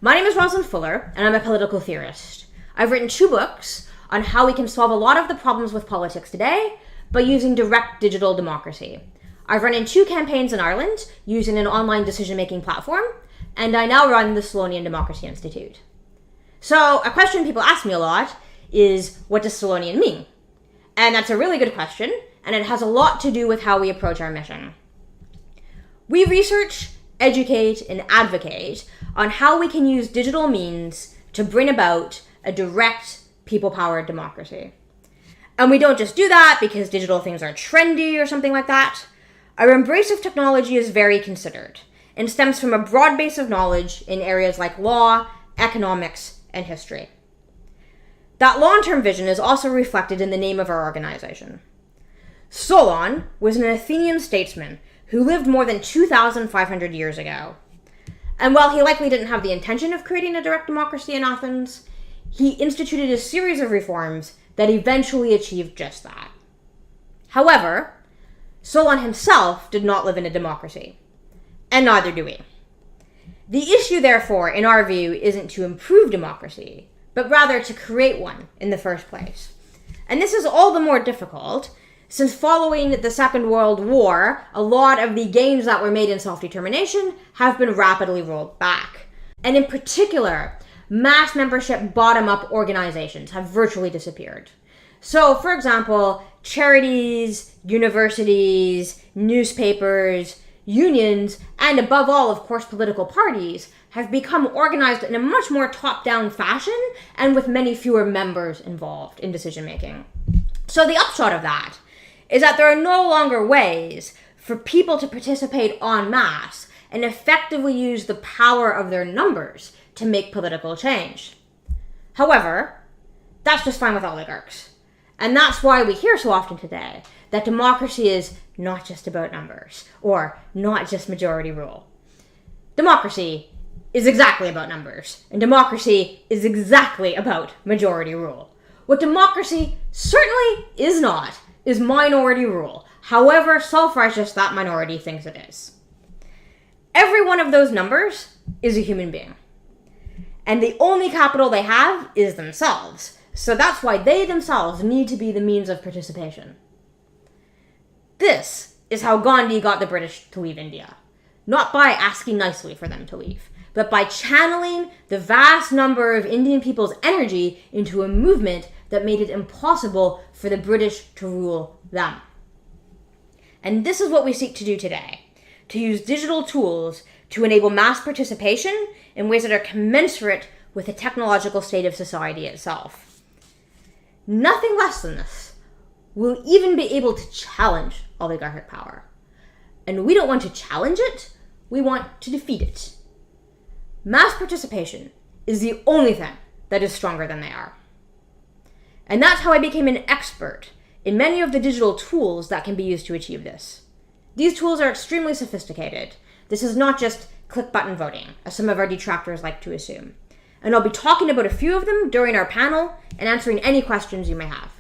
My name is Rosalind Fuller, and I'm a political theorist. I've written 2 books on how we can solve a lot of the problems with politics today by using direct digital democracy. I've run in 2 campaigns in Ireland using an online decision-making platform, and I now run the Solonian Democracy Institute. So a question people ask me a lot is, what does Solonian mean? And that's a really good question, and it has a lot to do with how we approach our mission. We research, educate, and advocate on how we can use digital means to bring about a direct, people-powered democracy. And we don't just do that because digital things are trendy or something like that. Our embrace of technology is very considered and stems from a broad base of knowledge in areas like law, economics, and history. That long-term vision is also reflected in the name of our organization. Solon was an Athenian statesman who lived more than 2,500 years ago. And while he likely didn't have the intention of creating a direct democracy in Athens, he instituted a series of reforms that eventually achieved just that. However, Solon himself did not live in a democracy, and neither do we. The issue, therefore, in our view, isn't to improve democracy, but rather to create one in the first place. And this is all the more difficult since following the Second World War, a lot of the gains that were made in self-determination have been rapidly rolled back. And in particular, mass membership bottom-up organizations have virtually disappeared. So, for example, charities, universities, newspapers, unions, and above all, of course, political parties have become organized in a much more top-down fashion and with many fewer members involved in decision-making. So the upshot of that is that there are no longer ways for people to participate en masse and effectively use the power of their numbers to make political change. However, that's just fine with oligarchs. And that's why we hear so often today that democracy is not just about numbers, or not just majority rule. Democracy is exactly about numbers, and democracy is exactly about majority rule. What democracy certainly is not is minority rule, however self-righteous that minority thinks it is. Every one of those numbers is a human being. And the only capital they have is themselves. So that's why they themselves need to be the means of participation. This is how Gandhi got the British to leave India. Not by asking nicely for them to leave, but by channeling the vast number of Indian people's energy into a movement that made it impossible for the British to rule them. And this is what we seek to do today, to use digital tools to enable mass participation in ways that are commensurate with the technological state of society itself. Nothing less than this will even be able to challenge oligarchic power. And we don't want to challenge it, we want to defeat it. Mass participation is the only thing that is stronger than they are. And that's how I became an expert in many of the digital tools that can be used to achieve this. These tools are extremely sophisticated. This is not just click-button voting, as some of our detractors like to assume. And I'll be talking about a few of them during our panel and answering any questions you may have.